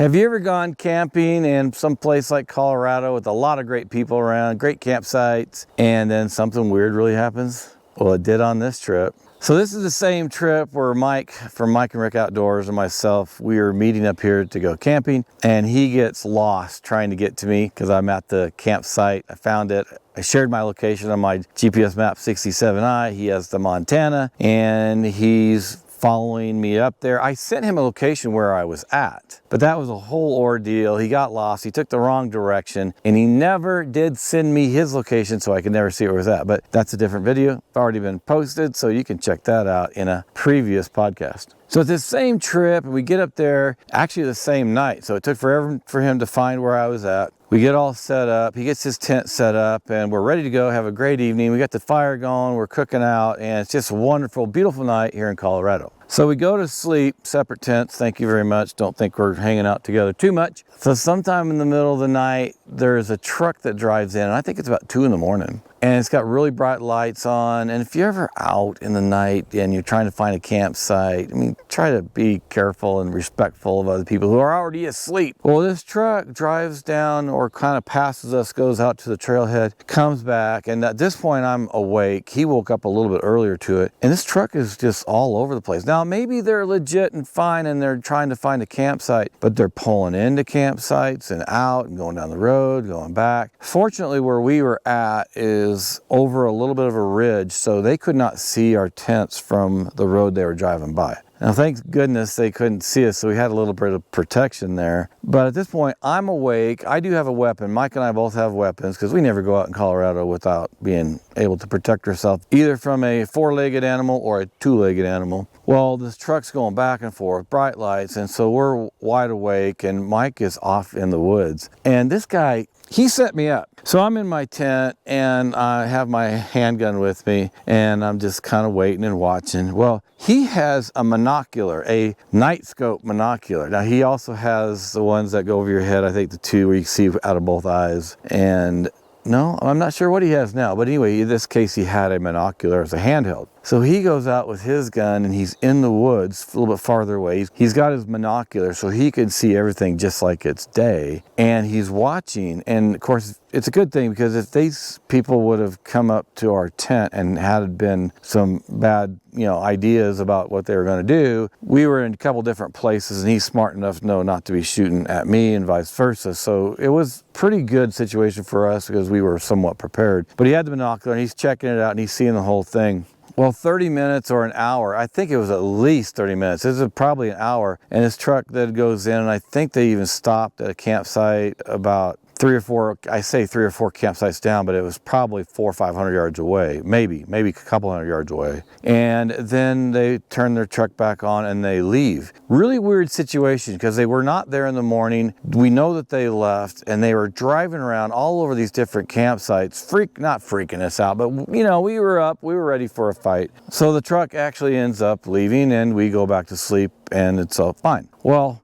Have you ever gone camping in some place like Colorado with a lot of great people around, great campsites, and then something weird really happens? Well, it did on this trip. So this is the same trip where Mike from Mike and Rick Outdoors and myself, we were meeting up here to go camping, and he gets lost trying to get to me because I'm at the campsite. I found it. I shared my location on my GPS map 67i. He has the Montana, and he's following me up there. I sent him a location where I was at, but that was a whole ordeal. He got lost, he took the wrong direction, and he never did send me his location, so I could never see where it was at. But that's a different video. It's already been posted, so you can check that out in a previous podcast. So it's this same trip, and we get up there actually the same night. So it took forever for him to find where I was at. We get all set up, he gets his tent set up, and we're ready to go have a great evening. We got the fire going, we're cooking out, and it's just a wonderful, beautiful night here in Colorado. So we go to sleep, separate tents, thank you very much. Don't think we're hanging out together too much. So sometime in the middle of the night, there's a truck that drives in, and I think it's about 2 in the morning. And it's got really bright lights on. And if you're ever out in the night and you're trying to find a campsite, I mean, try to be careful and respectful of other people who are already asleep. Well, this truck drives down or kind of passes us, goes out to the trailhead, comes back. And at this point, I'm awake. He woke up a little bit earlier to it. And this truck is just all over the place. Now, maybe they're legit and fine and they're trying to find a campsite, but they're pulling into campsites and out and going down the road, going back. Fortunately, where we were at is over a little bit of a ridge, so they could not see our tents from the road they were driving by. Now, thank goodness they couldn't see us, so we had a little bit of protection there. But at this point, I'm awake. I do have a weapon. Mike and I both have weapons because we never go out in Colorado without being able to protect ourselves, either from a 4-legged animal or a 2-legged animal. Well, this truck's going back and forth, bright lights, and so we're wide awake, and Mike is off in the woods. And this guy, he set me up. So I'm in my tent and I have my handgun with me and I'm just kind of waiting and watching. Well, he has a monocular, a night scope monocular. Now he also has the ones that go over your head. I think the 2 where you see out of both eyes. And no, I'm not sure what he has now, but anyway, in this case, he had a monocular as a handheld. So he goes out with his gun and he's in the woods a little bit farther away. He's got his monocular so he can see everything just like it's day. And he's watching. And of course, it's a good thing because if these people would have come up to our tent and had been some bad, ideas about what they were going to do, we were in a couple different places and he's smart enough to know not to be shooting at me and vice versa. So it was a pretty good situation for us because we were somewhat prepared. But he had the binocular and he's checking it out and he's seeing the whole thing. Well, 30 minutes or an hour, I think it was at least 30 minutes. This is probably an hour. And this truck that goes in, and I think they even stopped at a campsite about 3 or 4, I say 3 or 4 campsites down, but it was probably 400 or 500 yards away, maybe a couple hundred yards away. And then they turn their truck back on and they leave. Really weird situation because they were not there in the morning. We know that they left and they were driving around all over these different campsites, not freaking us out, but we were up, we were ready for a fight. So the truck actually ends up leaving and we go back to sleep and it's all fine. Well,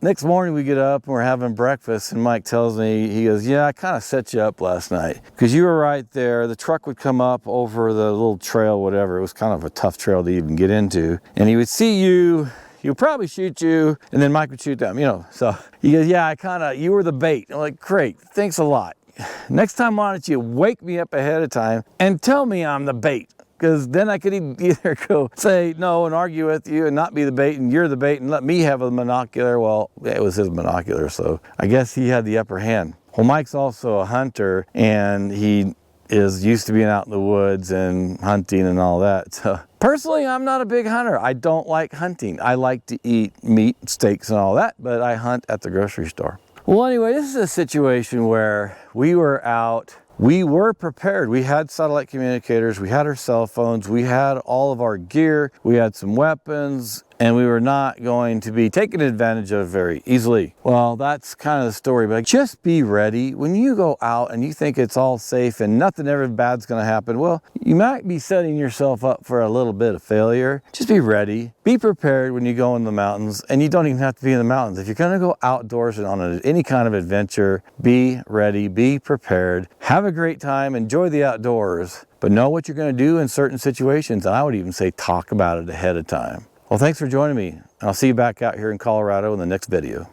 next morning we get up and we're having breakfast and Mike tells me, he goes, yeah, I kind of set you up last night because you were right there. The truck would come up over the little trail, whatever. It was kind of a tough trail to even get into. And he would see you, he would probably shoot you, and then Mike would shoot them, So he goes, yeah, you were the bait. I'm like, great, thanks a lot. Next time, why don't you wake me up ahead of time and tell me I'm the bait? Because then I could either go say no and argue with you and not be the bait and you're the bait and let me have a monocular. Well, it was his monocular, so I guess he had the upper hand. Well, Mike's also a hunter and he is used to being out in the woods and hunting and all that. So personally, I'm not a big hunter. I don't like hunting. I like to eat meat, steaks and all that, but I hunt at the grocery store. Well, anyway, this is a situation where we were out. We were prepared. We had satellite communicators, we had our cell phones, we had all of our gear, we had some weapons, and we were not going to be taken advantage of very easily. Well, that's kind of the story, but just be ready. When you go out and you think it's all safe and nothing ever bad's gonna happen, well, you might be setting yourself up for a little bit of failure. Just be ready. Be prepared when you go in the mountains, and you don't even have to be in the mountains. If you're gonna go outdoors and on any kind of adventure, be ready, be prepared, have a great time, enjoy the outdoors, but know what you're gonna do in certain situations, and I would even say talk about it ahead of time. Well, thanks for joining me. I'll see you back out here in Colorado in the next video.